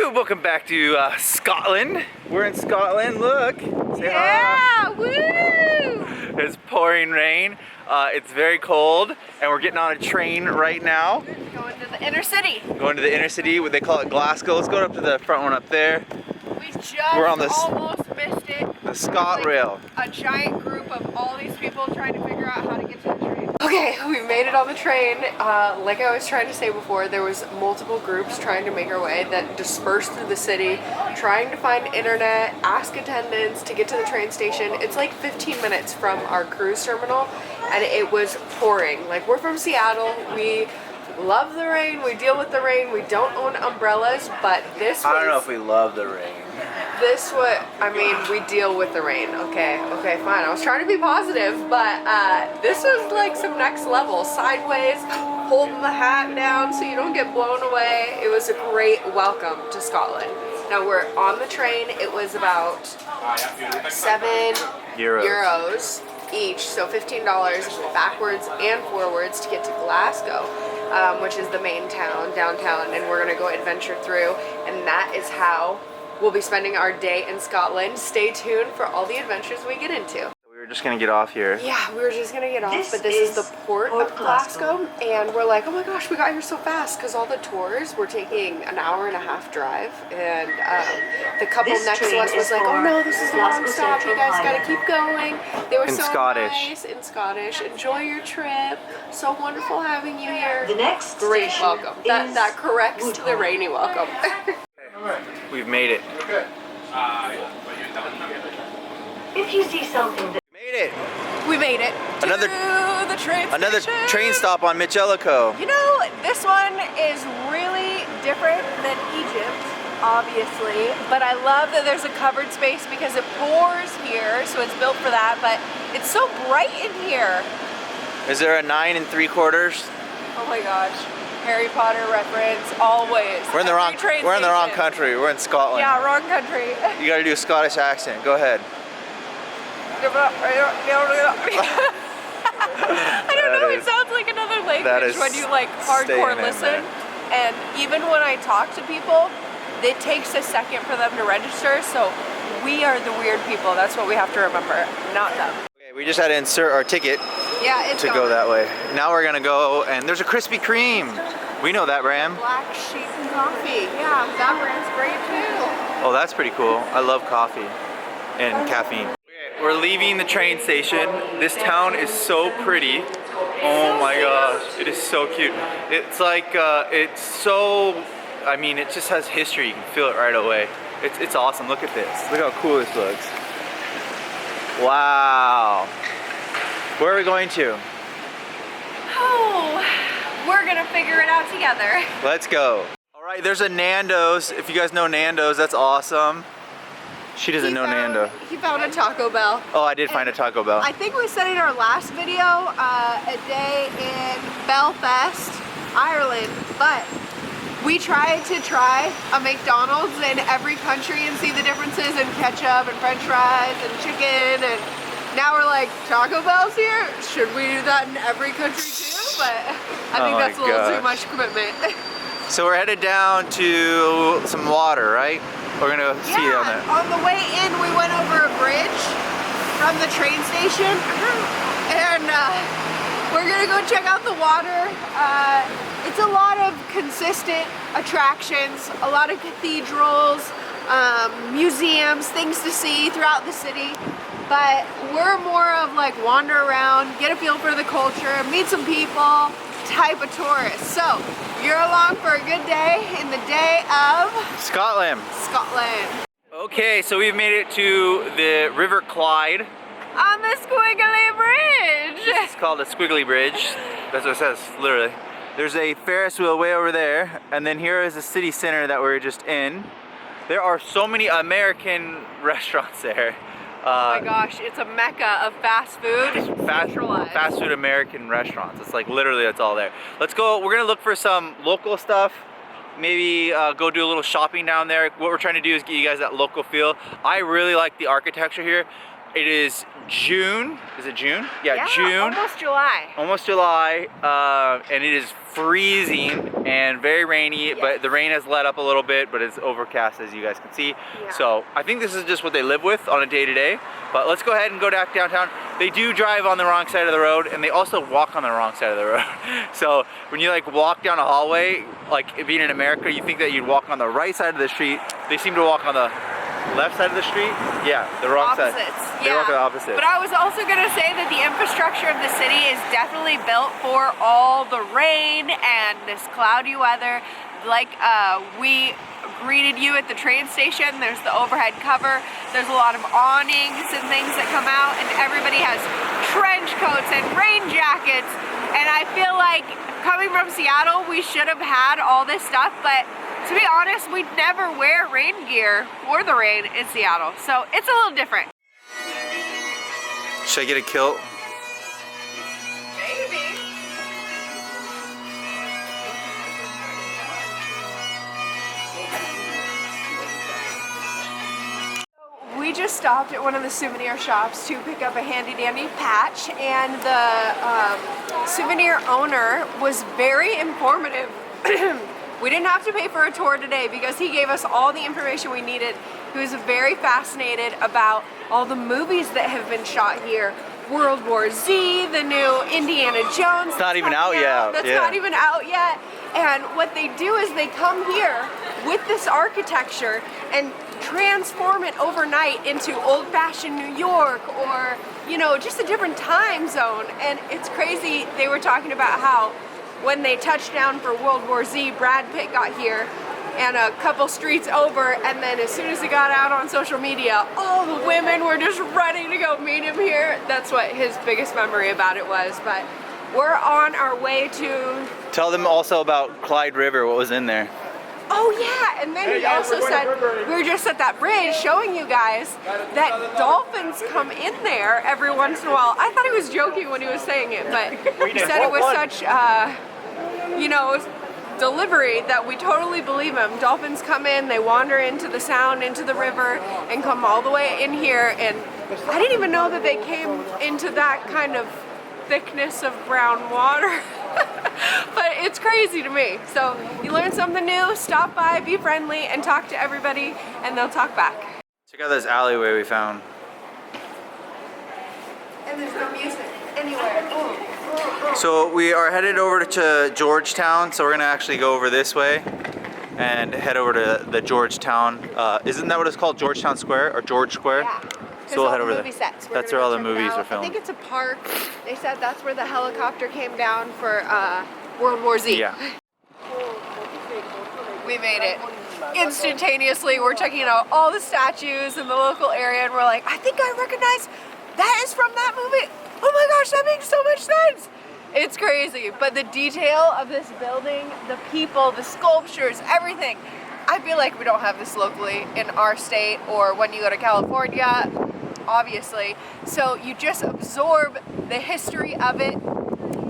Woo! Welcome back to Scotland. We're in Scotland, look. Say yeah, hi. woo! It's pouring rain. It's very cold, and we're getting on a train right now. Going to the inner city. Going to the inner city, what they call it Glasgow. Let's go up to the front one up there. We just We're on this, almost missed it. the Scot Rail. A giant group of all these people trying to figure out how to get to the train. Okay, we made it on the train. Like I was trying to say before, there was multiple groups trying to make our way that dispersed through the city, trying to find internet, ask attendants to get to the train station. It's like 15 minutes from our cruise terminal, and it was pouring. Like, we're from Seattle. We love the rain. We deal with the rain. We don't own umbrellas, but this was... I don't know if we love the rain. This we deal with the rain. Okay, fine. I was trying to be positive, but this was like some next level. Sideways, holding the hat down so you don't get blown away. It was a great welcome to Scotland. Now we're on the train. It was about €7 each, so $15 backwards and forwards to get to Glasgow, which is the main town, downtown, and we're gonna go adventure through, and that is how we'll be spending our day in Scotland. Stay tuned for all the adventures we get into. We were just gonna get off here. Yeah, we were just gonna get off, but this is the port of Glasgow, and we're like, oh my gosh, we got here so fast, because all the tours were taking an hour-and-a-half drive, and the couple next to us was like, oh no, this is a long stop, you guys gotta keep going. They were so nice in Scottish. Enjoy your trip. So wonderful having you here. The next great welcome. That corrects the rainy welcome. We've made it. If you see something that We made it. Another train stop on MitchEllaCo. You know, this one is really different than Egypt, obviously, but I love that there's a covered space because it pours here, so it's built for that, but it's so bright in here. Is there a 9 3/4? Oh my gosh. Harry Potter reference, always. We're in the wrong country. We're in Scotland. Yeah, wrong country. You gotta do a Scottish accent. Go ahead. I don't know, it sounds like another language when you like hardcore listen. And even when I talk to people, it takes a second for them to register, so we are the weird people. That's what we have to remember, not them. Okay, we just had to insert our ticket to go that way. Now we're gonna go, and there's a Krispy Kreme. We know that brand. Black Sheep Coffee. Yeah, that brand's great too. Oh, that's pretty cool. I love coffee and caffeine. We're leaving the train station. This town is so pretty. Oh my gosh, it is so cute. It's like, it just has history. You can feel it right away. It's awesome. Look at this. Look how cool this looks. Wow. Where are we going to? Oh, we're gonna figure it out together. Let's go. All right, there's a Nando's. If you guys know Nando's, that's awesome. She doesn't know Nando. He found a Taco Bell. Oh, I did find a Taco Bell. I think we said in our last video, a day in Belfast, Ireland, but we tried to try a McDonald's in every country and see the differences in ketchup and french fries and chicken, and now we're like, Taco Bell's here? Should we do that in every country too? But I think that's a little too much commitment. So we're headed down to some water, right? We're gonna see it on there. On the way in, we went over a bridge from the train station, and we're gonna go check out the water. It's a lot of consistent attractions, a lot of cathedrals, museums, things to see throughout the city. But we're more of like wander around, get a feel for the culture, meet some people type of tourist. So you're along for a good day in the day of Scotland. Okay, so we've made it to the River Clyde. On the Squiggly Bridge. It's called a Squiggly Bridge. That's what it says, literally. There's a Ferris wheel way over there, and then here is the city center that we're just in. There are so many American restaurants there. Oh my gosh, it's a mecca of fast food. Fast food American restaurants. It's like literally that's all there. Let's go. We're gonna look for some local stuff. Maybe go do a little shopping down there. What we're trying to do is get you guys that local feel. I really like the architecture here. It is June. Is it June? Yeah, June. Almost July. Almost July, and it is freezing and very rainy, Yes. but the rain has let up a little bit, but it's overcast as you guys can see. Yeah. So I think this is just what they live with on a day-to-day. But let's go ahead and go back downtown. They do drive on the wrong side of the road, and they also walk on the wrong side of the road. So when you like walk down a hallway, like being in America, you think that you'd walk on the right side of the street. They seem to walk on the left side of the street? Yeah, the wrong side. They walk on the opposite. But I was also gonna say that the infrastructure of the city is definitely built for all the rain and this cloudy weather. Like we greeted you at the train station, there's the overhead cover, there's a lot of awnings and things that come out, and everybody has trench coats and rain jackets. And I feel like coming from Seattle, we should have had all this stuff, but to be honest, we never wear rain gear for the rain in Seattle, so it's a little different. Should I get a kilt? Maybe. We just stopped at one of the souvenir shops to pick up a handy dandy patch, and the souvenir owner was very informative. We didn't have to pay for a tour today because he gave us all the information we needed. He was very fascinated about all the movies that have been shot here. World War Z, the new Indiana Jones. It's not even out yet. That's not even out yet. And what they do is they come here with this architecture and transform it overnight into old-fashioned New York, or, you know, just a different time zone. And it's crazy. They were talking about how when they touched down for World War Z, Brad Pitt got here and a couple streets over, and then as soon as he got out on social media, all the women were just running to go meet him here. That's what his biggest memory about it was. But we're on our way to... Tell them also about Clyde River, what was in there. Oh yeah, and then he also said, we were just at that bridge showing you guys that dolphins come in there every once in a while. I thought he was joking when he was saying it, but he said it with such, you know, delivery that we totally believe him. Dolphins come in, they wander into the sound, into the river, and come all the way in here, and I didn't even know that they came into that kind of thickness of brown water. But it's crazy to me. So you learn something new, stop by, be friendly, and talk to everybody, and they'll talk back. Check out this alleyway we found. And there's no music anywhere. So we are headed over to Georgetown, so we're gonna actually go over this way and head over to the Georgetown. Isn't that what it's called? Georgetown Square or George Square? Yeah. So we'll head over there. Sets. That's where all the movies were filmed. I think it's a park. They said that's where the helicopter came down for World War Z. Yeah. We made it. Instantaneously, we're checking out all the statues in the local area, and we're like, I think I recognize that is from that movie. Oh my gosh, that makes so much sense. It's crazy, but the detail of this building, the people, the sculptures, everything, I feel like we don't have this locally in our state or when you go to California, obviously. So you just absorb the history of it.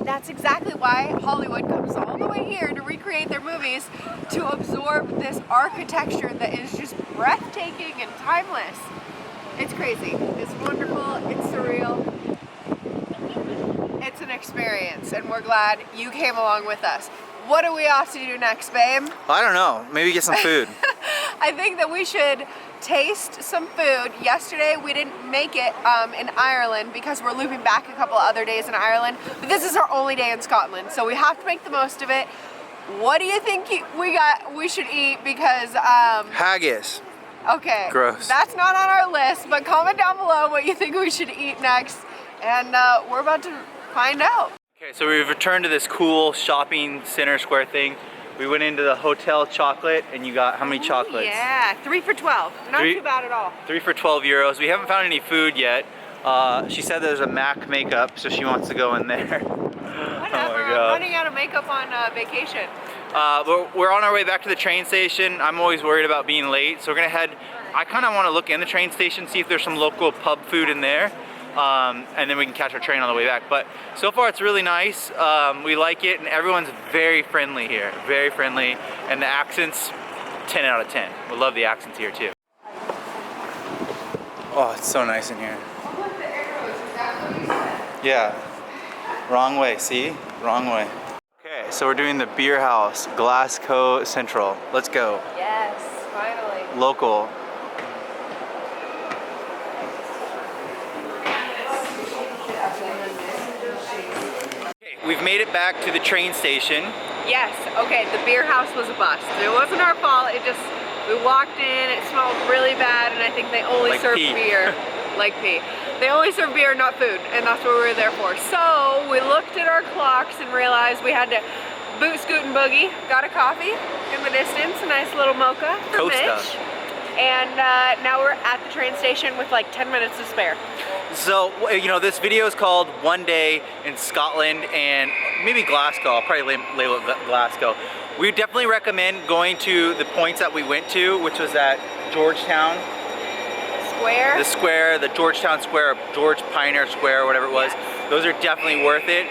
That's exactly why Hollywood comes all the way here to recreate their movies, to absorb this architecture that is just breathtaking and timeless. It's crazy. It's wonderful. It's surreal. It's an experience, and we're glad you came along with us. What are we off to do next, babe? I don't know. Maybe get some food. I think that we should taste some food. Yesterday we didn't make it in Ireland because we're looping back a couple other days in Ireland, but this is our only day in Scotland, so we have to make the most of it. What do you think we should eat? Because Haggis. okay, Gross. That's not on our list, but comment down below what you think we should eat next, and we're about to find out. Okay, so we've returned to this cool shopping center square thing. We went into the hotel chocolate, and you got how many chocolates? Yeah, 3 for 12. Not too bad at all. 3 for 12 euros. We haven't found any food yet. She said there's a MAC makeup, so she wants to go in there. Whatever, I'm running out of makeup on vacation. We're on our way back to the train station. I'm always worried about being late, so we're gonna head. I kind of want to look in the train station, see if there's some local pub food in there. And then we can catch our train on the way back. But so far it's really nice. We like it, and everyone's very friendly here, very friendly. And the accents, 10 out of 10. We love the accents here too. Oh, it's so nice in here. Oh Yeah. Wrong way, see? Wrong way. Okay, so we're doing the beer house, Glasgow Central. Let's go. Yes, finally. Local. Okay, we've made it back to the train station. Yes, okay, the beer house was a bust. It wasn't our fault, we walked in, it smelled really bad, and I think they only Like served pee. beer. Like pee. They only serve beer, not food, and that's what we were there for. So we looked at our clocks and realized we had to boot, scoot, and boogie. Got a coffee in the distance, a nice little mocha for Costa. Mitch. And now we're at the train station with like 10 minutes to spare. So, you know, this video is called One Day in Scotland and maybe Glasgow. I'll probably label it Glasgow. We definitely recommend going to the points that we went to, which was at Georgetown. Square? The square, the Georgetown Square, George Pioneer Square, whatever it was. Yes. Those are definitely worth it.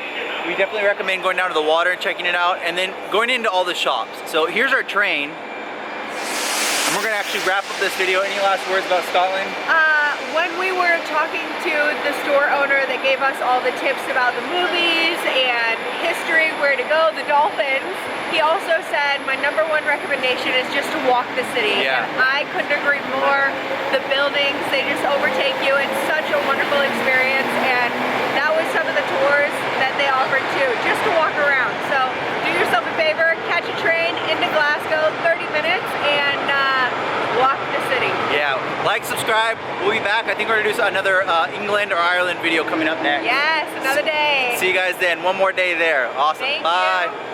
We definitely recommend going down to the water and checking it out, and then going into all the shops. So here's our train. And we're gonna actually wrap up this video. Any last words about Scotland? When we were talking to the store owner that gave us all the tips about the movies and history, where to go, the dolphins, he also said my #1 recommendation is just to walk the city. Yeah. And I couldn't agree more. The buildings, they just overtake you. It's such a wonderful experience, and that was some of the tours that they offered too, just to walk around. So do yourself a favor, catch a train into Glasgow, 30 minutes, and walk the city. Yeah, like, subscribe. We'll be back. I think we're gonna do another England or Ireland video coming up next. Yes, another day. See you guys then. One more day there. Awesome. Thank Bye. you.